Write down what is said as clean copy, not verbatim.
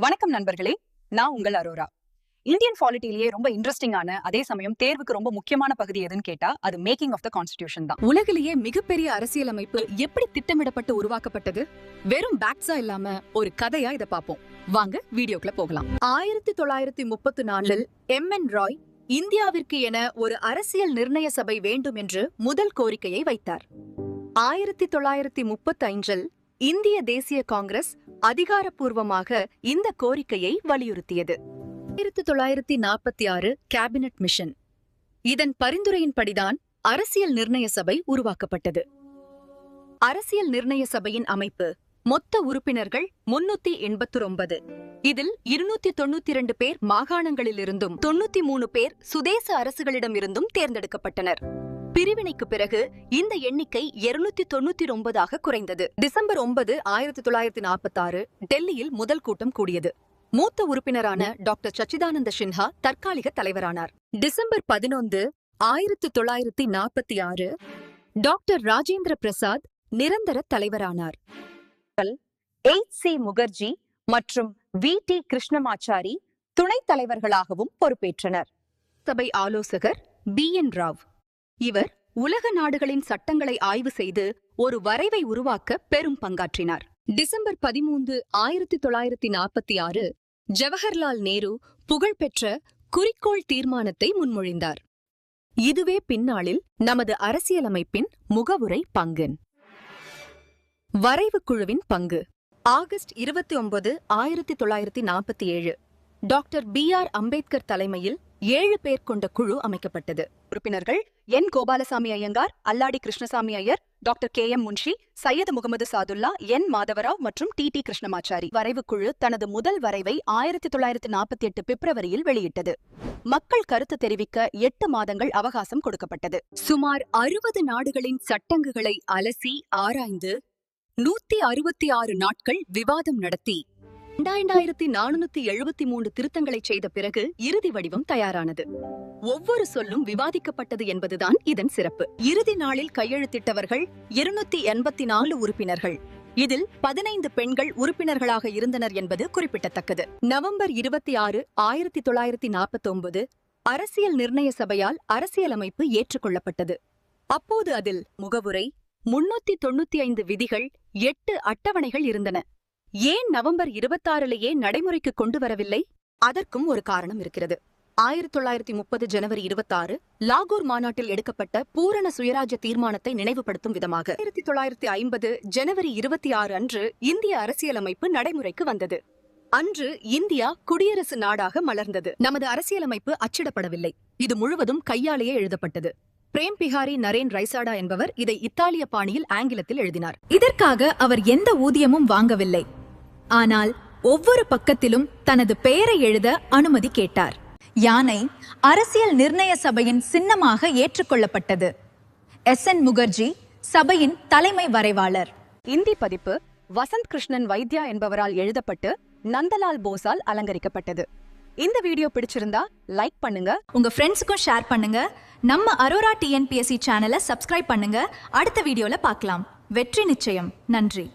வணக்கம் நண்பர்களே, நான் உங்கள் அரோரா. இந்தியன் பாலிட்டிலேயே ரொம்ப இன்ட்ரெஸ்டிங்கான அதே சமயம் தேர்வுக்கு ரொம்ப முக்கியமான பகுதி எதுன்னு கேட்டா அது மேக்கிங் ஆஃப் த கான்ஸ்டிடியூஷன் தான். உலகிலேயே மிகப்பெரிய அரசியலமைப்பு எப்படி திட்டமிடப்பட்டு உருவாக்கப்பட்டது? வெறும் பேக்ஸா இல்லாம ஒரு கதையா இத பாப்போம். வாங்க வீடியோக்குள்ள போகலாம். 1934 MN ராய் இந்தியாவிற்கு என ஒரு அரசியல் நிர்ணய சபை வேண்டும் என்று முதல் கோரிக்கையை வைத்தார். 1935 இந்திய தேசிய காங்கிரஸ் அதிகாரப்பூர்வமாக இந்த கோரிக்கையை வலியுறுத்தியது. 1946 கேபினட் மிஷன். இதன் பரிந்துரையின்படிதான் அரசியல் நிர்ணய சபை உருவாக்கப்பட்டது. அரசியல் நிர்ணய சபையின் அமைப்பு மொத்த உறுப்பினர்கள் 389. இதில் 292 பேர் மாகாணங்களிலிருந்தும் 93 பேர் சுதேச அரசுகளிடமிருந்தும் தேர்ந்தெடுக்கப்பட்டனர். பிரிவினைக்கு பிறகு இந்த எண்ணிக்கை 299 குறைந்தது. டிசம்பர் 9, 1946 டெல்லியில் முதல் கூட்டம் கூடியது. மூத்த உறுப்பினரான டாக்டர் சச்சிதானந்த சின்ஹா தற்காலிக தலைவரானார். டிசம்பர் 11, 1946 டாக்டர் ராஜேந்திர பிரசாத் நிரந்தர தலைவரானார். H.C. முகர்ஜி மற்றும் V.T. கிருஷ்ணமாச்சாரி துணைத் தலைவர்களாகவும் பொறுப்பேற்றனர். சபை ஆலோசகர் B.N. ராவ். இவர் உலக நாடுகளின் சட்டங்களை ஆய்வு செய்து ஒரு வரைவை உருவாக்க பெரும் பங்காற்றினார். டிசம்பர் 13, 1946 ஜவஹர்லால் நேரு புகழ்பெற்ற குறிக்கோள் தீர்மானத்தை முன்மொழிந்தார். இதுவே பின்னாளில் நமது அரசியலமைப்பின் முகவுரை பங்கு. வரைவு குழுவின் பங்கு. August 29, 1947 doctor B.R. அம்பேத்கர் தலைமையில் 7 பேர் கொண்ட குழு அமைக்கப்பட்டது. உறுப்பினர்கள் N. Gopalaswami Ayyangar, Alladi Krishnaswami Iyer, doctor K.M. Munshi, Syed Mohammad Saadulla, N. Madhava Rao மற்றும் T.T. கிருஷ்ணமாச்சாரி. வரைவுக்குழு தனது முதல் வரைவை 1948 பிப்ரவரியில் வெளியிட்டது. மக்கள் கருத்து தெரிவிக்க 8 மாதங்கள் அவகாசம் கொடுக்கப்பட்டது. சுமார் 60 நாடுகளின் சட்டங்களை அலசி ஆராய்ந்து 166 நாட்கள் விவாதம் நடத்தி 2473 திருத்தங்களை செய்த பிறகு இறுதி வடிவம் தயாரானது. ஒவ்வொரு சொல்லும் விவாதிக்கப்பட்டது என்பதுதான் இதன் சிறப்பு. இறுதி நாளில் கையெழுத்திட்டவர்கள் 284 உறுப்பினர்கள். இதில் 15 பெண்கள் உறுப்பினர்களாக இருந்தனர் என்பது குறிப்பிடத்தக்கது. நவம்பர் 26, 1949 அரசியல் நிர்ணய சபையால் அரசியலமைப்பு ஏற்றுக்கொள்ளப்பட்டது. அப்போது அதில் முகவுரை, 395 விதிகள், 8 அட்டவணைகள் இருந்தன. ஏன் நவம்பர் 26லேயே நடைமுறைக்கு கொண்டு வரவில்லை? அதற்கும் ஒரு காரணம் இருக்கிறது. 1930 ஜனவரி 26 லாகூர் மாநாட்டில் எடுக்கப்பட்ட பூரண சுயராஜ்ய தீர்மானத்தை நினைவுபடுத்தும் விதமாக 1950 ஜனவரி 26 அன்று இந்திய அரசியலமைப்பு நடைமுறைக்கு வந்தது. அன்று இந்தியா குடியரசு நாடாக மலர்ந்தது. நமது அரசியலமைப்பு அச்சிடப்படவில்லை. இது முழுவதும் கையாலேயே எழுதப்பட்டது. பிரேம் பிஹாரி நரேன் ரைசாடா என்பவர் இதை இத்தாலிய பாணியில் ஆங்கிலத்தில் எழுதினார். இதற்காக அவர் எந்த ஊதியமும் வாங்கவில்லை. ஆனால் ஒவ்வொரு பக்கத்திலும் தனது பெயரை எழுத அனுமதி கேட்டார். யானை அரசியல் நிர்ணய சபையின் சின்னமாக ஏற்றுக்கொள்ளப்பட்டது. S.N. முகர்ஜி சபையின் தலைமை வரைவாளர். இந்தி பதிப்பு வசந்த் கிருஷ்ணன் வைத்யா என்பவரால் எழுதப்பட்டு நந்தலால் போஸால் அலங்கரிக்கப்பட்டது. இந்த வீடியோ பிடிச்சிருந்தா லைக் பண்ணுங்க, உங்க ஃப்ரெண்ட்ஸுக்கும் ஷேர் பண்ணுங்க. நம்ம அரோரா TNPSC சேனலை சப்ஸ்கிரைப் பண்ணுங்க. அடுத்த வீடியோல பார்க்கலாம். வெற்றி நிச்சயம். நன்றி.